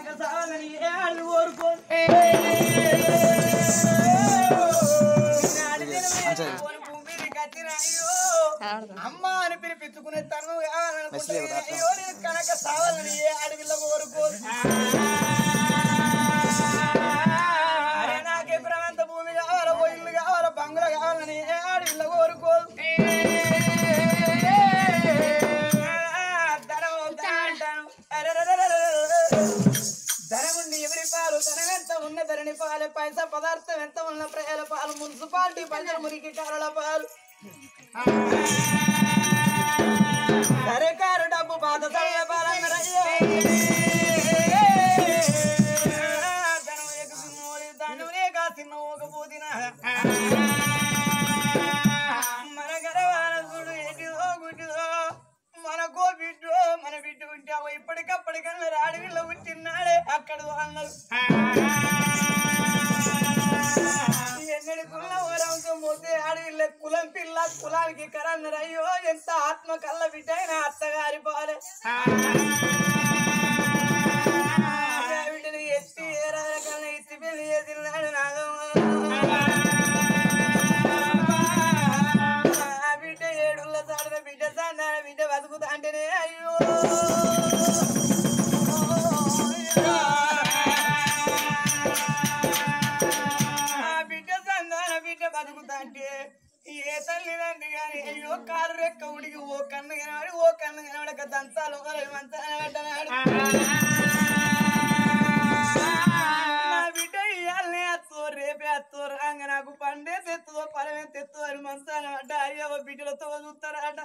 కనక సాలని ఏడు కోరుకో అమ్మ అని పిలిపించుకునే తను కనక సావాలని ఏ అడవిలో కోరుకో అరే నాకే ప్రవంత భూమి కావాలా ఓ ఇల్లు కావాలా బంగుల కావాలని ఏ అడవిలో కోరుకో ధనముండి ఎవరి పాలు ధనమెంత ఉన్న ధరణి పాలు పైసా పదార్థం ఎంత ఉన్న ప్రజల పాలు మున్సిపాలిటీ ప్రజల మురికి కారుల పాలు సరకారు డబ్బు బాధ పాలన్నరయ్యా ధనమునే కాసిన ఒక పోదిన మన గరవానసుడు ఎటుదో గుడ్డుదో మనకో బిడ్డో మన బిడ్డ ఉంటావో ఇప్పటికప్పటికన్నా అడవిలో పుట్టినాడే అక్కడ అన్నారు ఎన్నడికున్న ఓరంతో పోతే అడవిలో కులం పిల్ల కులానికి కరన్నారు అయ్యో ఎంత ఆత్మ కళ్ళ బిడ్డ అయినా అత్తగారి పాలే బిడ్డని ఎత్తి ఏ రకన్నా ఎత్తి పెళ్లి చేసినాడు నాగమ్మ బిడ్డ ఏడుళ్ళ సాడిన బిడ్డ సాడిన బిడ్డ బతుకుతా అంటేనే అయ్యో బిడ్డ సందాన బిడ్డ బతుకుతా అంటే ఏ తల్లిదండ్రి కానీ అయ్యో కారు రెక్క ఉడికి ఓ కన్ను కనబడి ఓ కన్ను కనబడక దంతాలు మంచాన పడ్డనాడు నా బిడ్డ ఇయ్యాలనే అత్తోరు రేపే అత్తోరు అంగ నాకు పండే తెత్తుదో పరమే తెత్తుదో అని మంచాన పడ్డ అయ్యో బిడ్డలతో చూస్తారట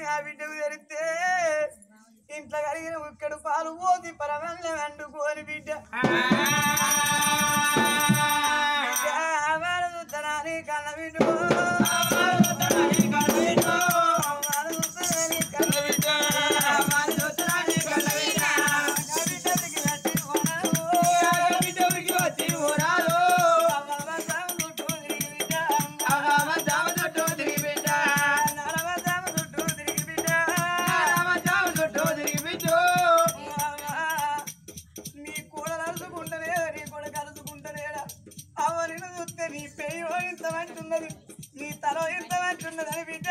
ఆ బిడ్డకు తెరిస్తే ఇంట్లో కలిగిన ఉక్కడు పాలు పోసి పరమల్లె వండుకోని బిడ్డ తనాని కన్న బిడ్డ నీ పెయ్యో ఇంతమంటున్నది నీ తలో ఇంతమంటున్నది అని బిడ్డ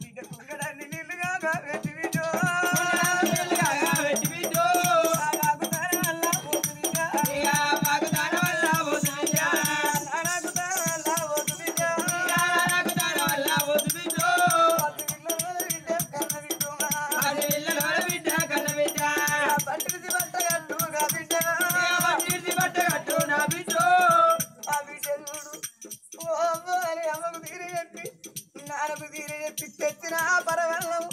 బిడ్డ కుంగడాన్ని నీళ్ళుగా పెట్టి బిడ్డో తెచ్చిన పరవల్లం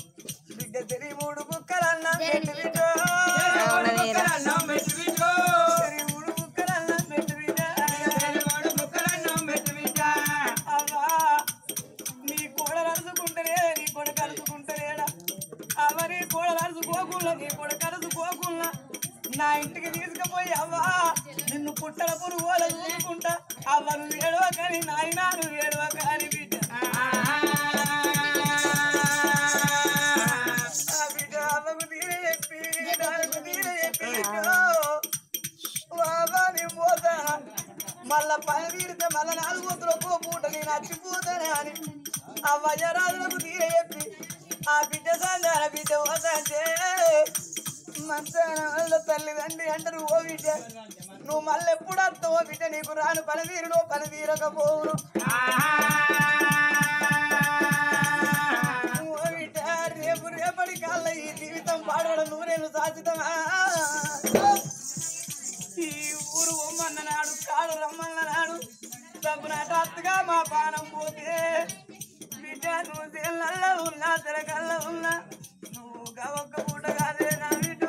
బిడ్డ తెరి మూడు కుక్కలన్నా పెట్టు బిడ్డో నీ కూడా అరుచుకుంటేనే నీ కూడా కలుసుకుంటేనేడా అవ్వ నీ కూడా అరుచుకోకుండా నీ కూడా కలుసుకోకుండా నా ఇంటికి తీసుకుపోయి అవ్వా నిన్ను పుట్టల పురుగోలు చూసుకుంటా అవ్వ నువ్వు ఏడవ కానీ నాయనా నువ్వు ఏడవ కానీ బిడ్డ బిడ్డ అవ్వకు తీరే చెప్పి నాకు తీరే చెప్పి బాబా నేను పోతా మళ్ళా పని తీరితే మళ్ళా 4 వంతులకు పూట నేను చచ్చిపోతానే అని ఆ వజరాజులకు తీరే చెప్పి ఆ బిడ్డ సందాన బిడ్డ పోతాంటే మంచాన తల్లిదండ్రి అంటారు ఓ బిడ్డ నువ్వు మళ్ళీ ఎప్పుడు వస్తావో బిడ్డ నీకు రాను పని తీరును పని తీరకపోవును ఓ బిడ్డ రేపు రేపటి కాళ్ళ ఈ జీవితం పాడడం నూరేళ్ళు సాధితమా ఈ ఊరు ఒమ్మన్ననాడు కాడు రమ్మన్ననాడు తప్పునాటగా మా పానం పోతే బిడ్డ నువ్వు తేళ్ళల్లో ఉన్నా తెరకల్లో ఉన్నా నువ్వు ఒక్క పూట కాదే నా బిడ్డ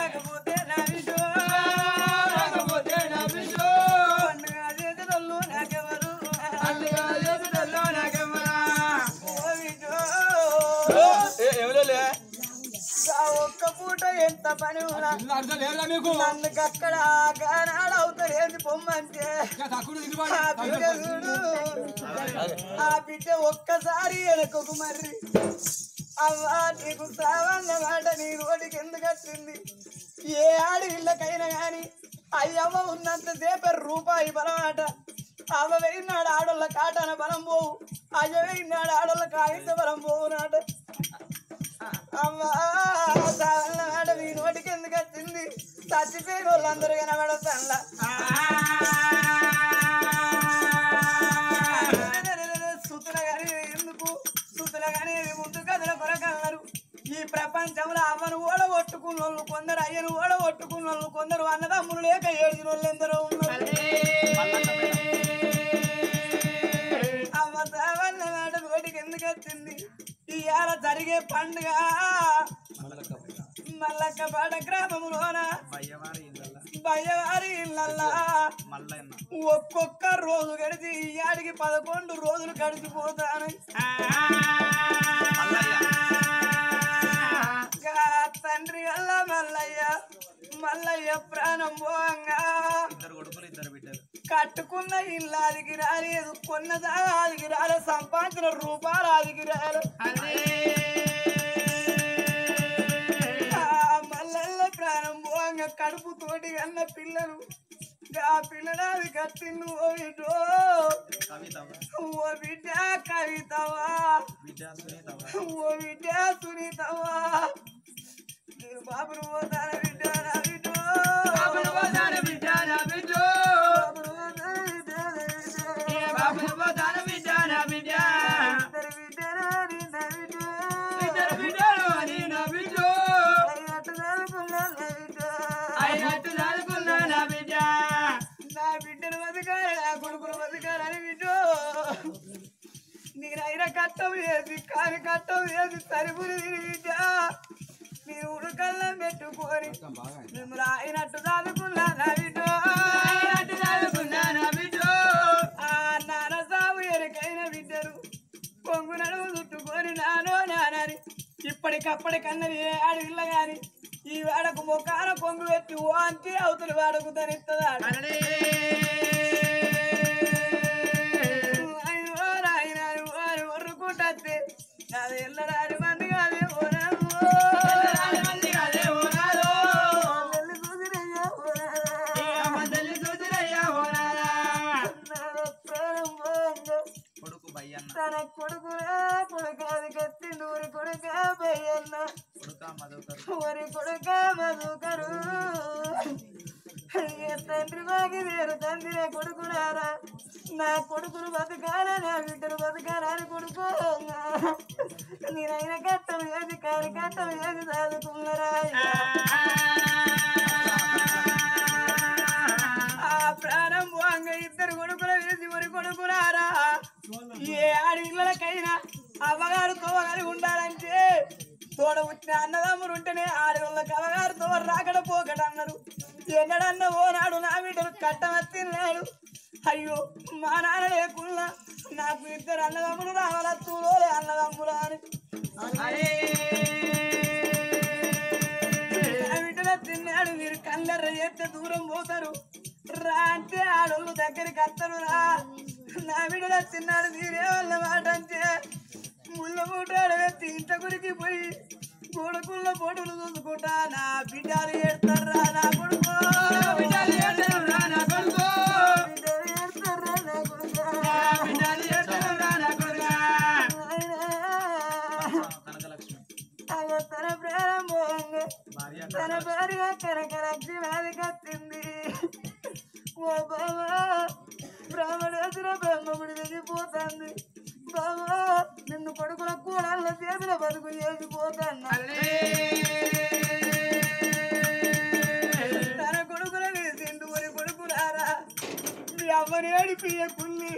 రాకపోతే నా బిడ్డ ఒక్క పూట ఎంత పని నన్ను అక్కడ గానాడు అవుతారేంది పొమ్మంటే ఆ బిడ్డ ఒక్కసారి వెనకొక మర్రి అవ్వా నీకు సావన్న మాట నీ నోటికి ఎందుకు వచ్చింది ఏ ఆడవిళ్ళకైనా గాని అయ్యవ్వ ఉన్నంతసేపు రూపాయి బలమాట అవ్వ వెయినాడు ఆడోళ్ళ కాటన బలం పోవు అయ్య వెయినాడు ఆడోళ్ళ కాయింత బలం పోవు నాట అమ్మా సావన్న మాట నీ నోటికి ఎందుకు వచ్చింది చచ్చిపోయిన వాళ్ళందరూ కనబడతాన్లా సుతుల కానీ ఎందుకు సుతుల కానీ ముందు కథల కొరకన్నారు ఈ ప్రపంచంలో అవ్వను ఓడగొట్టుకున్న వాళ్ళు కొందరు అయ్యను ఓడగొట్టుకున్న వాళ్ళు కొందరు అన్నదమ్ములు లేక ఏడిచిన వాళ్ళు ఎందరో ఉన్నారు అమ్మ సావన్న మాట నోటికి ఎందుకు వచ్చింది ఇవాళ జరిగే పండుగ మల్లక్కపాట గ్రామంలోన బయ్యవారి ఇళ్ళల్లా ఒక్కొక్క రోజు గడిచి ఈ ఆడికి 11 రోజులు గడిచిపోతాను తండ్రి వల్ల మల్లయ్య ప్రాణం పోంగా కట్టుకున్న ఇల్లు ఆదికి రాలేదు కొన్నదా ఆదికి రాలే సంపాదించిన రూపాయలు ఆదికి రాలే మల్లయ్య ప్రాణం పోంగా కడుపు తోటి అన్న పిల్లలు ఆ పిల్లడాది కట్టిండు ఓ బిడ్డో ఓ బిడ్డ కవితవా ఓ బిడ్డ సునీతవా బాబును పోతాన బిడ్డ నా బిడ్డో బాబును పోతాన బిడ్డ నా బిడ్డో బాబును పోతాన బిడ్డ నా బిడ్డ ఇద్దరు బిడ్డలు అని నా బిడ్డో అయినట్టు చదువుకున్నా నా బిడ్డ నా బిడ్డను బతకాలి నా కొడుకును బతకాలని బిడ్డో నేనైనా కట్టం వేసి కాని కట్టం వేసి సరిపురి బిడ్డ మీరు ఉడకల్లం పెట్టుకొని మిమ్మల్ని అయినట్టు చదువుకున్నా నా బిడ్డో అయినట్టు చదువుకున్నా నా బిడ్డో ఆ నాన్న సాగు ఎరకైన బిడ్డరు కొంగు నడుము చుట్టుకొని నానో నానని ఇప్పటికప్పటికన్నది ఏ ఆడవిల్ల గాని ఈ వాడకు మొక్కాన కొంగు పెట్టి ఓ అంటే అవతలి వాడకు ధరిస్తుందా ఒర్రుకుంటే అది ఎల్లరాని మంది కాదే తన కొడుకురా కొడుకాది కత్తిండు ఊరి కొడుక బయ్యన్న ఊరి కొడుక మధుకరు తండ్రి మాకి వేరు తండ్రి కొడుకురారా నా కొడుకును బతకాలా నా బిడ్డను బతకాలా అని కొడుకో నేనైనా కట్టం వేసి కాని కట్టం వేసి చదువుకున్నారా ఆ ప్రాణం పోంగ ఇద్దరు కొడుకుల వేసి ఊరి కొడుకురారా ఏ ఆడిళ్ళకైనా అవ్వగారు తోవగారు ఉండాలంటే తోడ పుట్టిన అన్నదమ్ములు ఉంటేనే ఆడవాళ్ళకి అవ్వగారు తోవ రాకడ పోకట అన్నారు ఎన్నడన్నా ఓనాడు నా బిడ్డలు కట్టమత్తినాడు అయ్యో మా నాన్న లేకున్నా నాకు ఇద్దరు అన్నదమ్ములు రావాల తూలోలే అన్నదమ్ములు అని నా బిడ్డలు తిన్నాడు మీరు కల్లెర్ర చేస్తే దూరం పోతారు రా అంటే ఆడోళ్ళు దగ్గరికి వస్తారు రా నా బిడ్డలు తిన్నాడు మీరే వాళ్ళ మాట అంటే ముళ్ళ మూటాడు ఎత్తి ఇంట గురికి పోయి కొడుకున్న ఫోటోలు చూసుకుంటా నా బిడ్డలు ఏడతారా నా కొడుకు బిడ్డలు ఏడతారా నా కొడుకు బిడ్డలు ఏడతారా నా కొడుకు బిడ్డలు ఏడతారా నా కొడుకు అయ్యో తన ప్రేమ తన భార్య కనకలక్ష్మి అది కత్తింది ఓ బాబా బ్రాహ్మణేశ్వర బ్రహ్మముడి దిగిపోతుంది బాబా నిన్ను కొడుకుల కూడళ్ళ చేతుల బతుకు చేసిపోతాను తన కొడుకుల వేసిండు ఒరి కొడుకులారా మీ అమ్మని ఏడిపియకుల్లి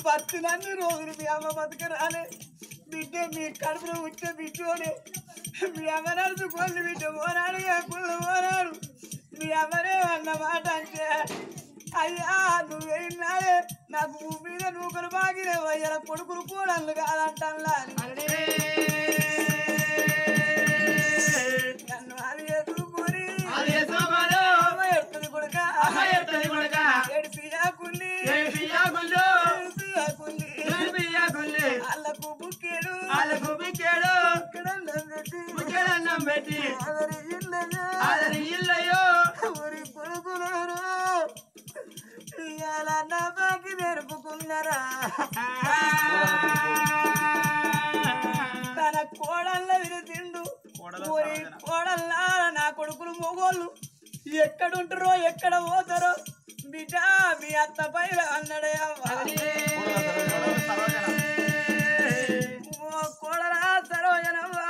బతినన్ని రోజులు మీ అమ్మ బతకరాలే బిడ్డ మీ కడుపులో ఉంటే బిడ్డోనే మీ అమ్మ నడుచుకోండి బిడ్డ పోరాడు కుళ్ళు పోరాడు మీ అమ్మనే అన్న మాట అంటే అయ్యా నువ్వేనాడే నాకు మీద నూకలు బాగిలేవు అయ్యా కొడుకులు కూడళ్ళు కాదంటల్లా నన్ను అది ఎదుగు పెట్టి అదరి ఇల్లయ్యో ఊరి కొడుకులారు ఇవాళ నవ్వకి నేర్పుకున్నారా తన కోడళ్ళ విరిసిండు ఊరి కోడళ్ళ నా కొడుకులు మొగోళ్ళు ఎక్కడుంటారో ఎక్కడ పోతారో బిడ్డ మీ అత్త పైన అన్నాడే ఓ కోడలా సరోజనవ్వా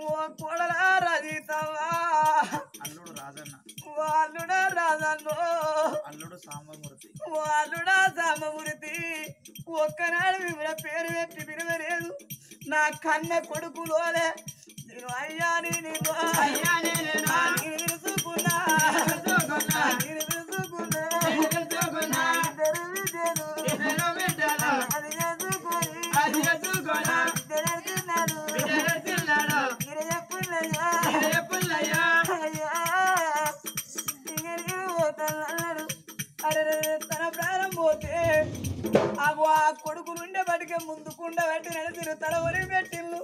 ఓ కోడలా రజితవ్వా అల్లుడు రాజన్న ఓ అల్లుడా రాజన్నో అల్లుడు సాంబమూర్తి ఓ అల్లుడా సామమూర్తి ఒక్కనాడు వివిడ పేరు పెట్టి వినవలేదు నా కన్న కొడుకులోలే నేను అయ్యాని నేను తెలుసుకున్నా అది తన ప్రాణం పోతే ఆ కొడుకు నుండే పడికే ముందుకుండా పెట్టి నడిచిన తల ఒరి పెట్టిల్లు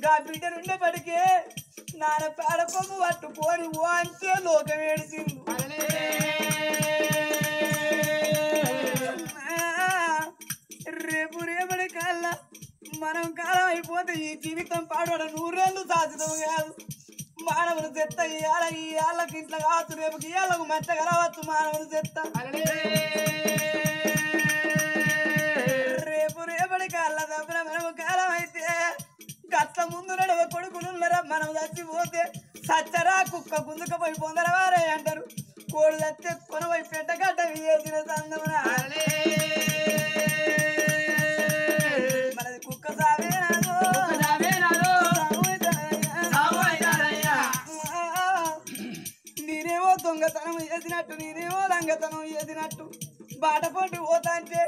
గా బిడ్డ నుండే పడికే నాన్న పేడపమ్ము పట్టుకొని ఓ అంతే లోకం ఏడిచిండు రేపు రేపటి కల్లా మనం కాలం అయిపోతే ఈ జీవితం పాడోడ 100 ఏళ్ళు సాధితం కాదు మానవుని చెత్త ఈ ఏళ్ళకి ఇంట్లో కావచ్చు రేపు ఇయ్యాలకు మంట కలవచ్చు మానవుని చెత్త రేపు రేపటి కల్లా తప్పిన మనం కాలం అయితే గట్ల ముందు నడవ కొడుకులున్నారా మనం చచ్చిపోతే సచ్చరా కుక్క గుంజుకపోయి పొందరవారే అంటారు కోడి చచ్చే కొనవై పెట్టగడ్డ వేసిన సందమన మనది కుక్క సావేనాదో నేనేమో దొంగతనం చేసినట్టు నేనేమో రంగతనం చేసినట్టు బాట పొట్టి పోతా అంటే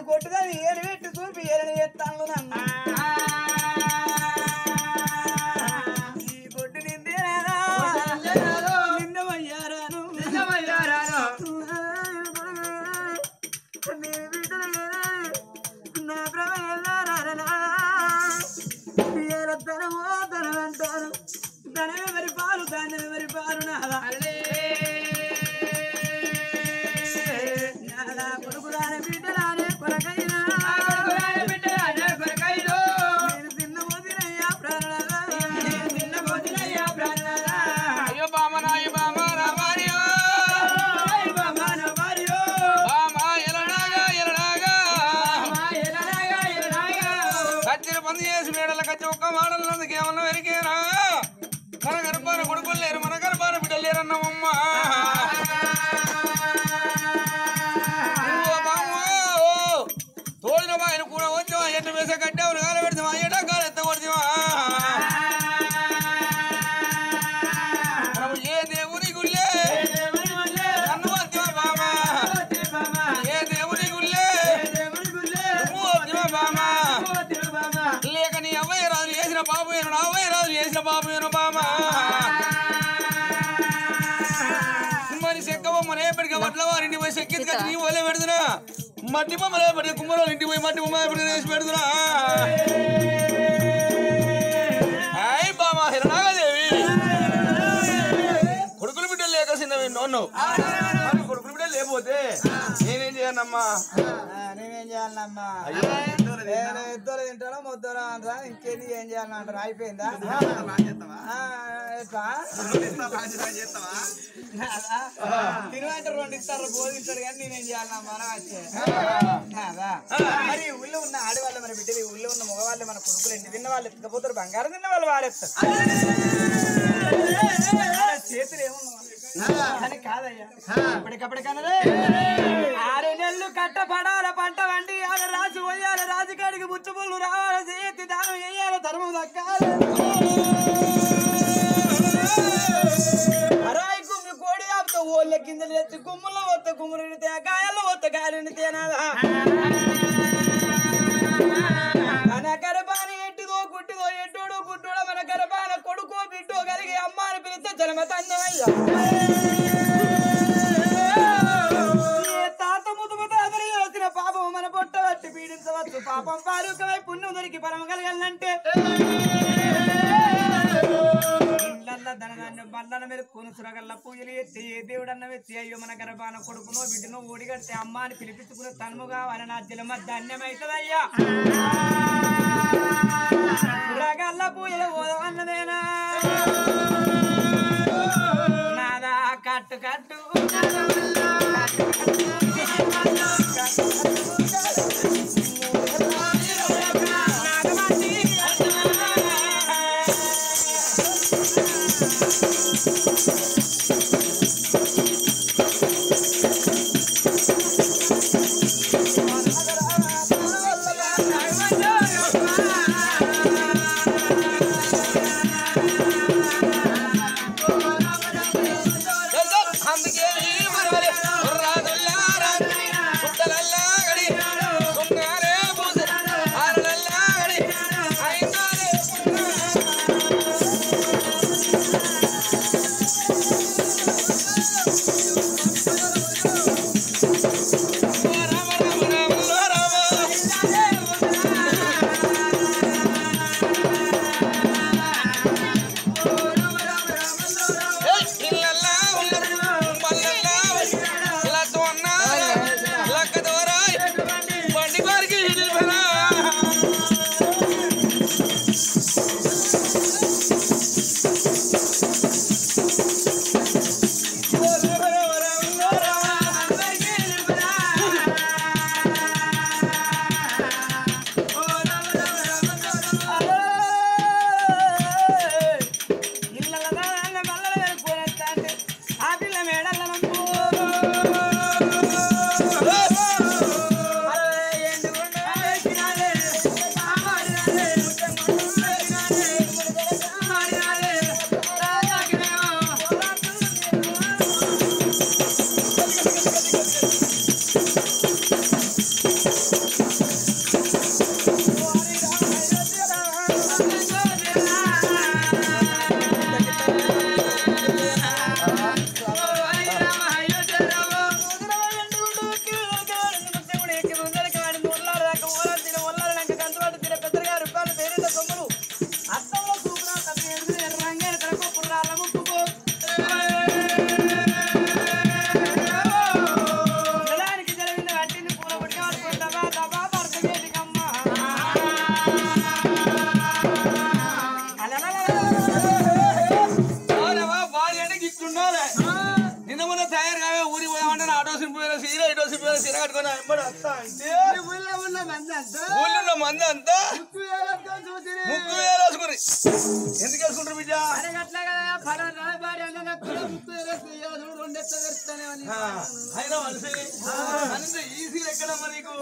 కొట్టుదని ఏడు పెట్టి చూపి ఏడు ఎత్తాను నన్ను ఈ కొట్టు నిందేనా నిన్నమయ్యారాను నీ బిడ్డలు నా ప్రభ వెళ్ళారా తనమో తనం అంటారు ధనమెవరి పాలు ధాన్యమెవరి పాలు నాదా నాదా కొడుకు రాని బిడ్డలానే కొరకైనా నేను తిన్నబోతినయ్యా ప్రాణాలా అయ్యో బామనాయి బామ రామారియో బామ ఎలనాగా కచ్చిన పని చేసి మేడల కచ్చి ఒక్క మాడలందుకు ఏమన్నా వెరికేనా మన గర్భాన కొడుకులు లేరు మన గర్భాన బిడ్డలు లేరన్నమ్మ తోడిన ఆయన కూడా వచ్చావా ఎట్టు వేసే కట్టావు కాల పెడతావా ఎటా కాలు ఎత్త కొడతావా ఏ దేవుని గుళ్ళే నన్ను వద్దావా బామా ఏ దేవుని గుళ్ళే నువ్వు వద్దావా బామా లేక నీ అవ్వయ్య రాజు చేసిన బాబు ఏను నా అవ్వయ్య రాజు చేసిన బాబు ఏను బామా మరి చెక్కబొమ్మను ఏపటికి వడ్ల వారింటి పోయి చెక్కి నీ ఓలే పెడుతున్నా మట్టి బొమ్మలే పెట్టి కుమ్మలో ఇంటికి పోయి మట్టి బొమ్మ ఎప్పుడు వేసి పెడుతున్నా హాయ్ బామా హిరణాదేవి కొడుకులు బిడ్డలు లేక చిన్నవి నోను కొడుకులు బిడ్డలు లేకపోతే నేనేం చేయనమ్మా నేనేం చేయాలమ్మా ఇద్దరు తింటారా ముద్దరా అంటారా ఇంకేంది ఏం చేయాలని అంటారా అయిపోయిందా తినమంటే 2 ఇస్తారు బోధిస్తాడు కానీ నేనేం చేయాలమ్మా మరి ఊళ్ళో ఉన్న ఆడవాళ్ళు మన బిడ్డలు ఊళ్ళో ఉన్న మగవాళ్ళు మన కొడుకులు ఇంటి తిన్న వాళ్ళు ఎత్తుకపోతారు బంగారం తిన్న వాళ్ళు వాడేస్తారు చేతులు ఏమన్నా అని కాదయ్యా ఇప్పటికప్పటికన్నదే 6 నెలలు కట్టపడాల పంట వండి ఆడ రాజు పోయాలి రాజుగాడికి ముచ్చుపుల్లు రావాలి చేతి దానం వేయాలి ధర్మం దక్కాలి అరాయి కుమ్మి కోడి ఆపుతా ఓళ్ళ కిందలు ఎత్తి కుమ్ముల్లో వత్త కుమ్మురితే గాయాల్లో వత్త గాలిని తేనాదా మన గర్భాన్ని ఎట్టిదో గుట్టిదో ఎట్టుడో గుట్టుడో మన గర్భాన కొడుకో బిడ్డో కలిగి అమ్మాని పిలిస్తే జన్మ తండ్రమయ్యా తాత ముదుముత అదరి వచ్చిన పాపం మన పొట్ట వచ్చి పీడించవచ్చు పాపం పారుకమై పుణ్యం దొరికి పరమ కలగాలంటే వేలుకొని సురగల్ల పూజలు ఎత్తి ఏ దేవుడు అన్న వెచ్చి అయ్యో మన గర్భాన కొడుకునో బిడ్డనో ఓడిగడితే అమ్మ అని పిలిపించుకుని తనుముగా వాళ్ళ నా జలమ ధన్యమైతుందయ్యా సురగల్ల పూజలు అన్నదేనా నాదా కట్టు కట్టు ఎందుకు వేసుకుంటారు బిడ్డ అయినా మనిషి ఈజీ ఎక్కడ మరి నీకు